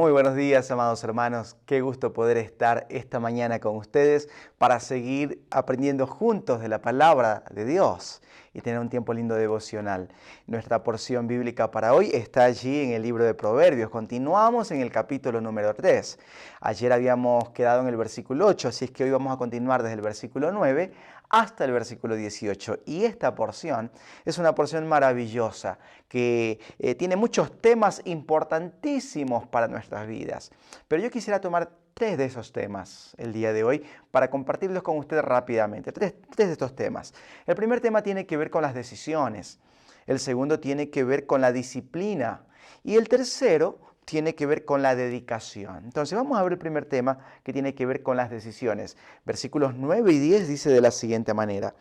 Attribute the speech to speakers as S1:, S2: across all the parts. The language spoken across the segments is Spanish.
S1: Muy buenos días, amados hermanos. Qué gusto poder estar esta mañana con ustedes para seguir aprendiendo juntos de la palabra de Dios y tener un tiempo lindo devocional. Nuestra porción bíblica para hoy está allí en el libro de Proverbios. Continuamos en el capítulo número 3. Ayer habíamos quedado en el versículo 8, así es que hoy vamos a continuar desde el versículo 9 hasta el versículo 18. Y esta porción es una porción maravillosa que tiene muchos temas importantísimos para nuestras vidas. Pero yo quisiera tomar tres de esos temas el día de hoy para compartirlos con ustedes rápidamente. Tres de estos temas. El primer tema tiene que ver con las decisiones. El segundo tiene que ver con la disciplina. Y el tercero tiene que ver con la dedicación. Entonces vamos a ver el primer tema que tiene que ver con las decisiones. Versículos 9 y 10 dice de la siguiente manera: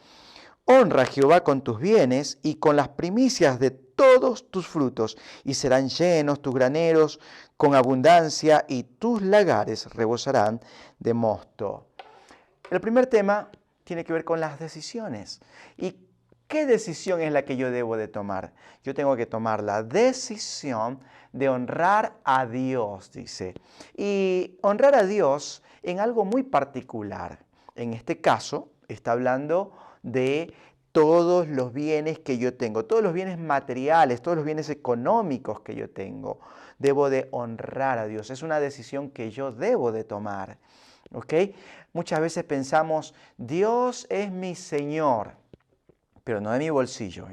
S1: Honra a Jehová con tus bienes y con las primicias de todos tus frutos, y serán llenos tus graneros con abundancia, y tus lagares rebosarán de mosto. El primer tema tiene que ver con las decisiones. ¿Y qué decisión es la que yo debo de tomar? Yo tengo que tomar la decisión de honrar a Dios, dice. Y honrar a Dios en algo muy particular. En este caso, está hablando de todos los bienes que yo tengo, todos los bienes materiales, todos los bienes económicos que yo tengo. Debo de honrar a Dios. Es una decisión que yo debo de tomar. ¿Ok? Muchas veces pensamos, Dios es mi Señor, pero no de mi bolsillo.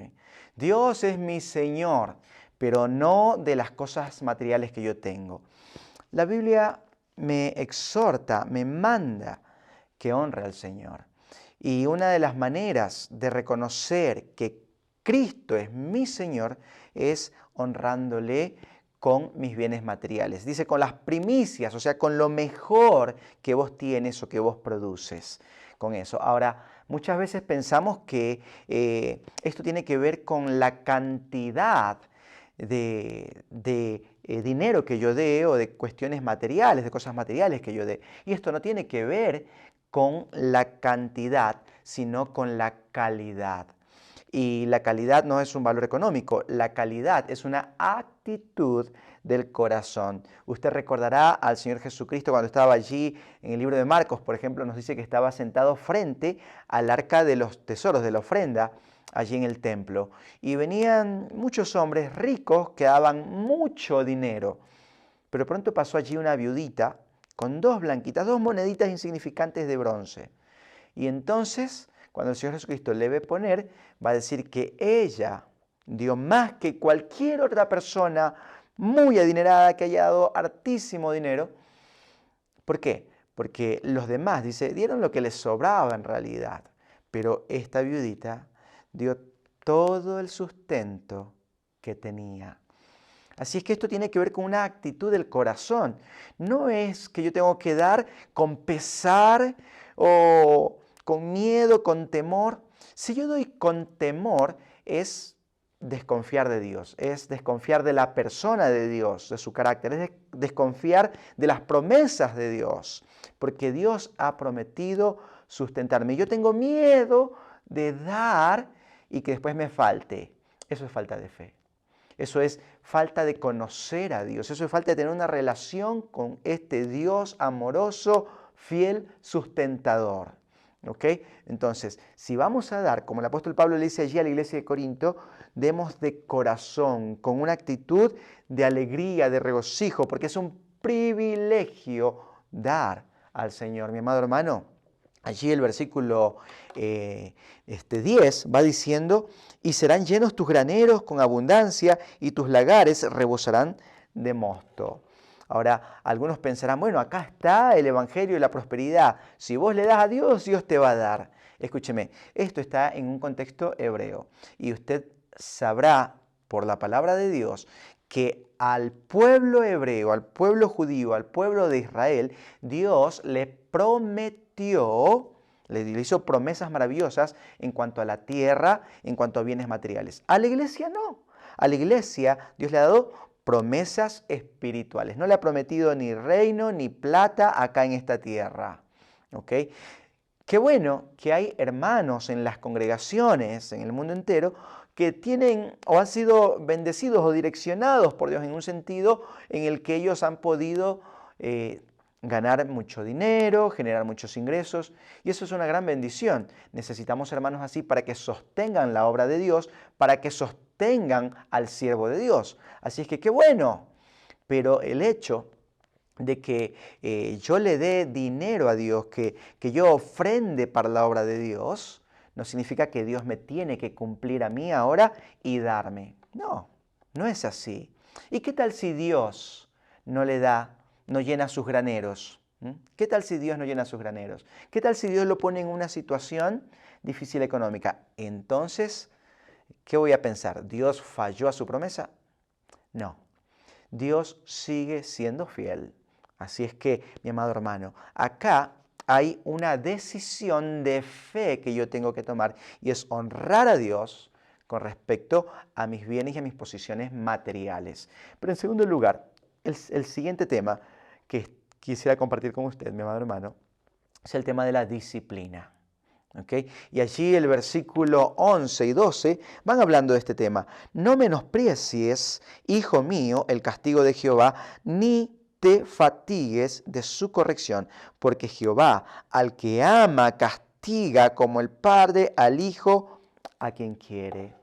S1: Dios es mi Señor, pero no de las cosas materiales que yo tengo. La Biblia me exhorta, me manda que honre al Señor. Y una de las maneras de reconocer que Cristo es mi Señor es honrándole con mis bienes materiales. Dice con las primicias, o sea, con lo mejor que vos tienes o que vos produces. Con eso. Ahora, muchas veces pensamos que esto tiene que ver con la cantidad de dinero que yo dé o de cuestiones materiales, de cosas materiales que yo dé. Y esto no tiene que ver con la cantidad, sino con la calidad. Y la calidad no es un valor económico, la calidad es una actitud del corazón. Usted recordará al Señor Jesucristo cuando estaba allí en el libro de Marcos, por ejemplo, nos dice que estaba sentado frente al arca de los tesoros, de la ofrenda, allí en el templo. Y venían muchos hombres ricos que daban mucho dinero. Pero pronto pasó allí una viudita con dos blanquitas, dos moneditas insignificantes de bronce. Y entonces, cuando el Señor Jesucristo le ve poner, va a decir que ella dio más que cualquier otra persona muy adinerada que haya dado hartísimo dinero. ¿Por qué? Porque los demás, dice, dieron lo que les sobraba en realidad. Pero esta viudita dio todo el sustento que tenía. Así es que esto tiene que ver con una actitud del corazón. No es que yo tengo que dar con pesar o con miedo, con temor. Si yo doy con temor, es desconfiar de Dios, es desconfiar de la persona de Dios, de su carácter, es desconfiar de las promesas de Dios, porque Dios ha prometido sustentarme. Yo tengo miedo de dar y que después me falte. Eso es falta de fe. Eso es falta de conocer a Dios. Eso es falta de tener una relación con este Dios amoroso, fiel, sustentador. ¿Ok? Entonces, si vamos a dar, como el apóstol Pablo le dice allí a la iglesia de Corinto, demos de corazón, con una actitud de alegría, de regocijo, porque es un privilegio dar al Señor. Mi amado hermano, allí el versículo 10 va diciendo, y serán llenos tus graneros con abundancia, y tus lagares rebosarán de mosto. Ahora, algunos pensarán, bueno, acá está el evangelio y la prosperidad. Si vos le das a Dios, Dios te va a dar. Escúcheme, esto está en un contexto hebreo. Y usted sabrá por la palabra de Dios que al pueblo hebreo, al pueblo judío, al pueblo de Israel, Dios le prometió, le hizo promesas maravillosas en cuanto a la tierra, en cuanto a bienes materiales. A la iglesia no. A la iglesia Dios le ha dado promesas espirituales. No le ha prometido ni reino ni plata acá en esta tierra. ¿Ok? Qué bueno que hay hermanos en las congregaciones, en el mundo entero, que tienen o han sido bendecidos o direccionados por Dios en un sentido en el que ellos han podido ganar mucho dinero, generar muchos ingresos, y eso es una gran bendición. Necesitamos hermanos así para que sostengan la obra de Dios, para que sostengan al siervo de Dios. Así es que qué bueno, pero el hecho de que yo le dé dinero a Dios, que yo ofrende para la obra de Dios, no significa que Dios me tiene que cumplir a mí ahora y darme. No, no es así. ¿Y qué tal si Dios no le da, no llena sus graneros? ¿Qué tal si Dios no llena sus graneros? ¿Qué tal si Dios lo pone en una situación difícil económica? Entonces, ¿qué voy a pensar? ¿Dios falló a su promesa? No, Dios sigue siendo fiel. Así es que, mi amado hermano, acá hay una decisión de fe que yo tengo que tomar y es honrar a Dios con respecto a mis bienes y a mis posiciones materiales. Pero en segundo lugar, el siguiente tema que quisiera compartir con usted, mi amado hermano, es el tema de la disciplina. ¿Okay? Y allí el versículo 11 y 12 van hablando de este tema. No menosprecies, hijo mío, el castigo de Jehová, ni te fatigues de su corrección, porque Jehová al que ama castiga como el padre al hijo a quien quiere.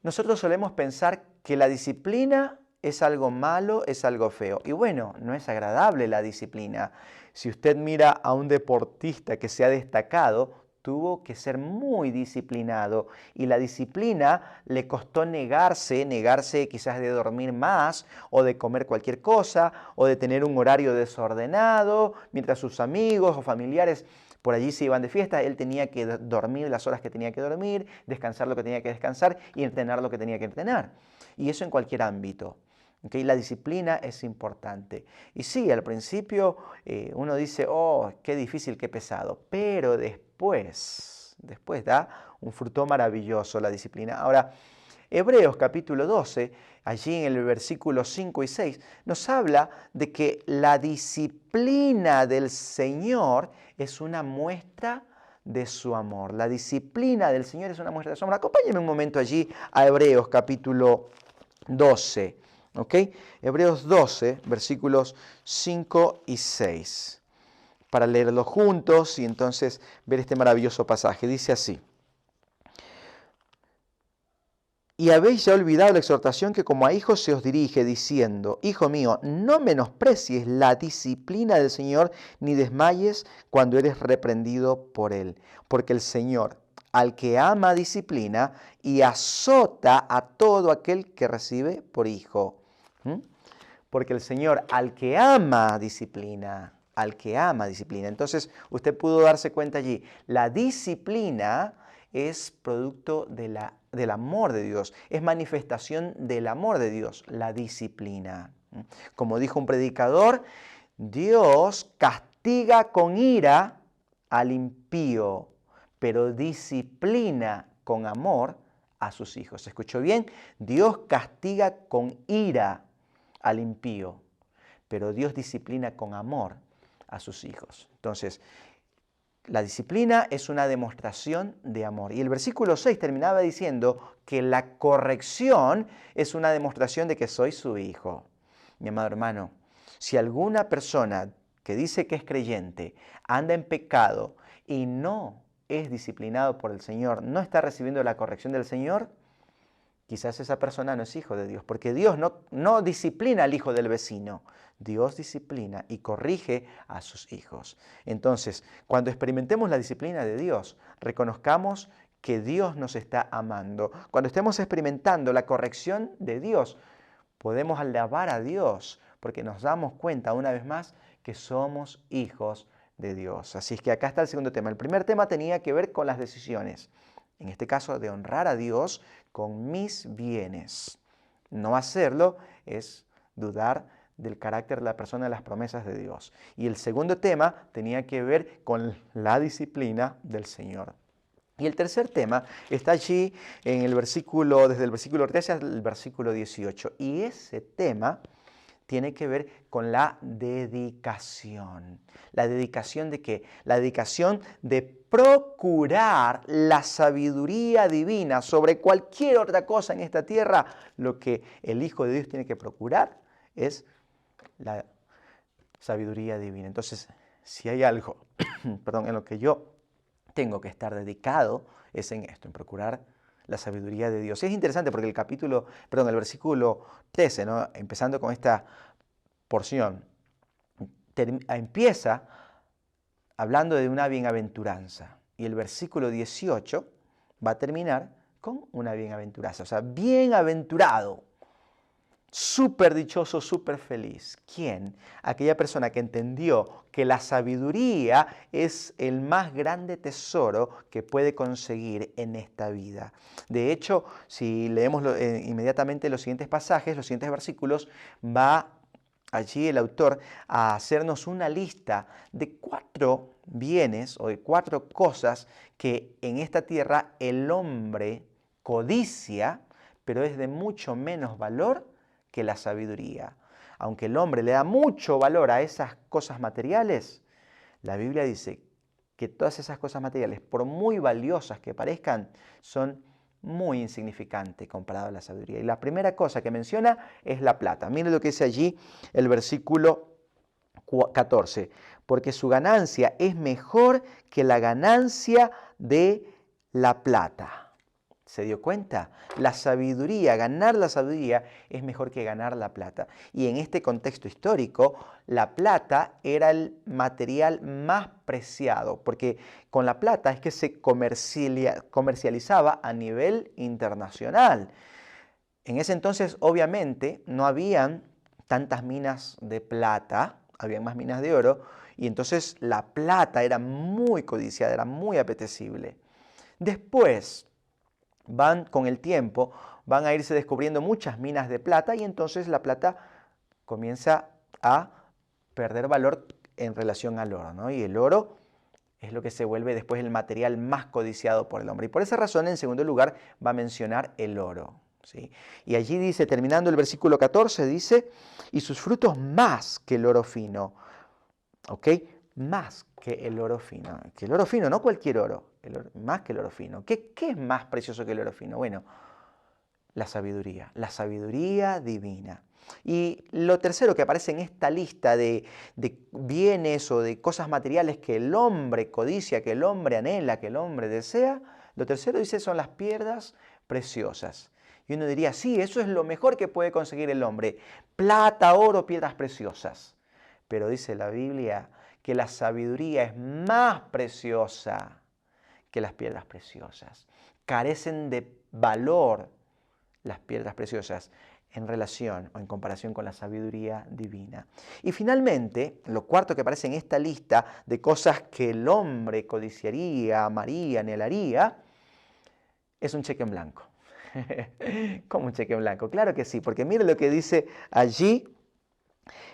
S1: Nosotros solemos pensar que la disciplina es algo malo, es algo feo. Y bueno, no es agradable la disciplina. Si usted mira a un deportista que se ha destacado, tuvo que ser muy disciplinado y la disciplina le costó negarse quizás de dormir más o de comer cualquier cosa o de tener un horario desordenado mientras sus amigos o familiares por allí se iban de fiesta, él tenía que dormir las horas que tenía que dormir, descansar lo que tenía que descansar y entrenar lo que tenía que entrenar. Y eso en cualquier ámbito. ¿Okay? La disciplina es importante. Y sí, al principio uno dice, oh, qué difícil, qué pesado, pero después da un fruto maravilloso la disciplina. Ahora, Hebreos capítulo 12, allí en el versículo 5 y 6, nos habla de que la disciplina del Señor es una muestra de su amor. La disciplina del Señor es una muestra de su amor. Acompáñenme un momento allí a Hebreos capítulo 12. ¿Ok? Hebreos 12, versículos 5 y 6. Para leerlo juntos y entonces ver este maravilloso pasaje. Dice así. Y habéis ya olvidado la exhortación que como a hijos se os dirige, diciendo, Hijo mío, no menosprecies la disciplina del Señor, ni desmayes cuando eres reprendido por Él. Porque el Señor, al que ama, disciplina y azota a todo aquel que recibe por hijo. Porque el Señor, al que ama, disciplina. Al que ama, disciplina. Entonces, usted pudo darse cuenta allí, la disciplina es producto del amor de Dios, es manifestación del amor de Dios, la disciplina. Como dijo un predicador, Dios castiga con ira al impío, pero disciplina con amor a sus hijos. ¿Se escuchó bien? Dios castiga con ira al impío, pero Dios disciplina con amor a sus hijos. Entonces, la disciplina es una demostración de amor. Y el versículo 6 terminaba diciendo que la corrección es una demostración de que soy su hijo. Mi amado hermano, si alguna persona que dice que es creyente anda en pecado y no es disciplinado por el Señor, no está recibiendo la corrección del Señor, quizás esa persona no es hijo de Dios, porque Dios no disciplina al hijo del vecino. Dios disciplina y corrige a sus hijos. Entonces, cuando experimentemos la disciplina de Dios, reconozcamos que Dios nos está amando. Cuando estemos experimentando la corrección de Dios, podemos alabar a Dios, porque nos damos cuenta una vez más que somos hijos de Dios. Así es que acá está el segundo tema. El primer tema tenía que ver con las decisiones. En este caso, de honrar a Dios con mis bienes. No hacerlo es dudar del carácter de la persona, de las promesas de Dios. Y el segundo tema tenía que ver con la disciplina del Señor. Y el tercer tema está allí en el versículo, desde el versículo 13 al versículo 18. Y ese tema tiene que ver con la dedicación. ¿La dedicación de qué? La dedicación de procurar la sabiduría divina sobre cualquier otra cosa en esta tierra. Lo que el Hijo de Dios tiene que procurar es la sabiduría divina. Entonces, si hay algo, perdón, en lo que yo tengo que estar dedicado, es en esto, en procurar la sabiduría de Dios. Y es interesante porque el versículo 13, ¿no? Empezando con esta porción, empieza hablando de una bienaventuranza. Y el versículo 18 va a terminar con una bienaventuranza. O sea, bienaventurado, súper dichoso, súper feliz. ¿Quién? Aquella persona que entendió que la sabiduría es el más grande tesoro que puede conseguir en esta vida. De hecho, si leemos inmediatamente los siguientes pasajes, los siguientes versículos, va allí el autor a hacernos una lista de 4 bienes o de 4 cosas que en esta tierra el hombre codicia, pero es de mucho menos valor que la sabiduría. Aunque el hombre le da mucho valor a esas cosas materiales, la Biblia dice que todas esas cosas materiales, por muy valiosas que parezcan, son muy insignificantes comparado a la sabiduría. Y la primera cosa que menciona es la plata. Miren lo que dice allí el versículo 14. Porque su ganancia es mejor que la ganancia de la plata. ¿Se dio cuenta? La sabiduría, ganar la sabiduría es mejor que ganar la plata. Y en este contexto histórico, la plata era el material más preciado, porque con la plata es que se comercializaba a nivel internacional. En ese entonces, obviamente, no habían tantas minas de plata, habían más minas de oro, y entonces la plata era muy codiciada, era muy apetecible. Después, con el tiempo, van a irse descubriendo muchas minas de plata y entonces la plata comienza a perder valor en relación al oro, ¿no? Y el oro es lo que se vuelve después el material más codiciado por el hombre. Y por esa razón, en segundo lugar, va a mencionar el oro, ¿sí? Y allí dice, terminando el versículo 14, dice, y sus frutos más que el oro fino, ¿ok? Más que el oro fino. Que el oro fino, no cualquier oro, más que el oro fino. ¿Qué es más precioso que el oro fino? Bueno, la sabiduría divina. Y lo tercero que aparece en esta lista de bienes o de cosas materiales que el hombre codicia, que el hombre anhela, que el hombre desea, lo tercero dice son las piedras preciosas. Y uno diría, sí, eso es lo mejor que puede conseguir el hombre. Plata, oro, piedras preciosas. Pero dice la Biblia que la sabiduría es más preciosa que las piedras preciosas. Carecen de valor las piedras preciosas en relación o en comparación con la sabiduría divina. Y finalmente, lo cuarto que aparece en esta lista de cosas que el hombre codiciaría, amaría, anhelaría, es un cheque en blanco. ¿Cómo un cheque en blanco? Claro que sí, porque mire lo que dice allí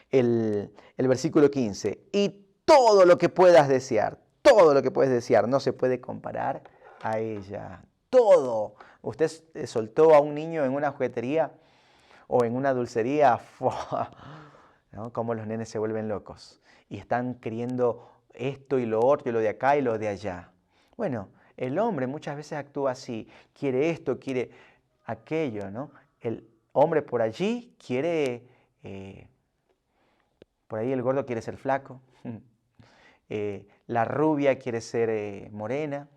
S1: el versículo 15. Y todo lo que puedas desear, todo lo que puedes desear, no se puede comparar a ella. Todo. Usted soltó a un niño en una juguetería o en una dulcería, ¿no? Como los nenes se vuelven locos y están queriendo esto y lo otro y lo de acá y lo de allá. Bueno, el hombre muchas veces actúa así, quiere esto, quiere aquello, ¿no? El hombre por allí quiere, por ahí el gordo quiere ser flaco, la rubia quiere ser morena,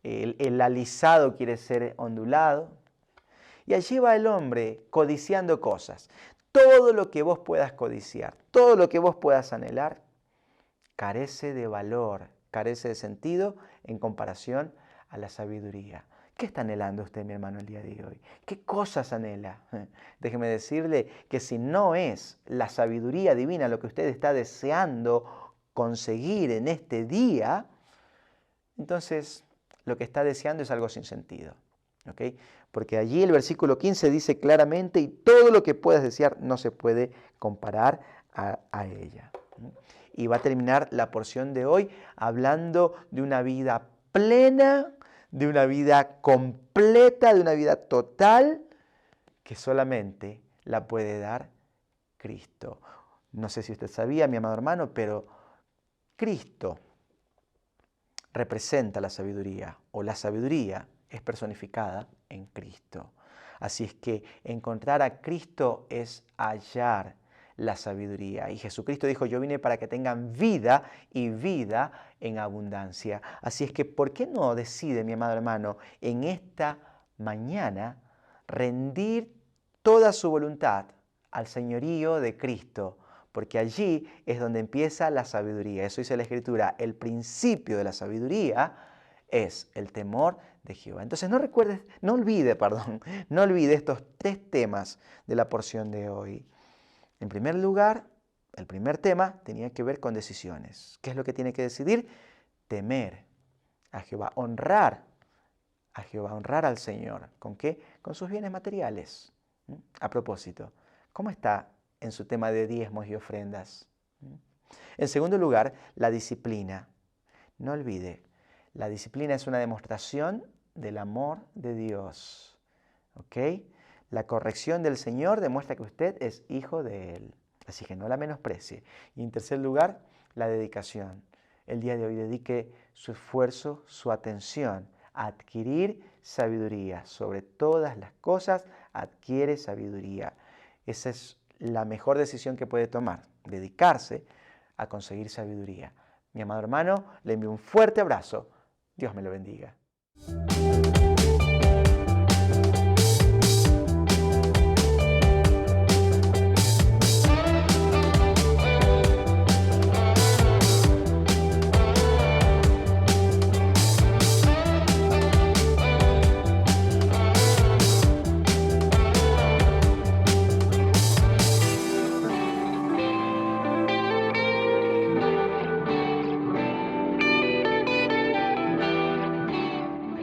S1: el alisado quiere ser ondulado. Y allí va el hombre codiciando cosas. Todo lo que vos puedas codiciar, todo lo que vos puedas anhelar, carece de valor, carece de sentido en comparación a la sabiduría. ¿Qué está anhelando usted, mi hermano, el día de hoy? ¿Qué cosas anhela? Déjeme decirle que si no es la sabiduría divina lo que usted está deseando conseguir en este día, entonces lo que está deseando es algo sin sentido. ¿Okay? Porque allí el versículo 15 dice claramente, y todo lo que puedas desear no se puede comparar a ella. Y va a terminar la porción de hoy hablando de una vida plena, de una vida completa, de una vida total, que solamente la puede dar Cristo. No sé si usted sabía, mi amado hermano, pero Cristo representa la sabiduría, o la sabiduría es personificada en Cristo. Así es que encontrar a Cristo es hallar la sabiduría. Y Jesucristo dijo, yo vine para que tengan vida y vida en abundancia. Así es que, ¿por qué no decide, mi amado hermano, en esta mañana rendir toda su voluntad al señorío de Cristo? Porque allí es donde empieza la sabiduría. Eso dice la Escritura. El principio de la sabiduría es el temor de Jehová. Entonces no olvide estos 3 temas de la porción de hoy. En primer lugar, el primer tema tenía que ver con decisiones. ¿Qué es lo que tiene que decidir? Temer a Jehová, honrar a Jehová, honrar al Señor. ¿Con qué? Con sus bienes materiales. A propósito, ¿cómo está en su tema de diezmos y ofrendas? En segundo lugar, la disciplina. No olvide, la disciplina es una demostración del amor de Dios. ¿Ok? La corrección del Señor demuestra que usted es hijo de Él. Así que no la menosprecie. Y en tercer lugar, la dedicación. El día de hoy dedique su esfuerzo, su atención a adquirir sabiduría. Sobre todas las cosas, adquiere sabiduría. Esa es la mejor decisión que puede tomar, dedicarse a conseguir sabiduría. Mi amado hermano, le envío un fuerte abrazo. Dios me lo bendiga.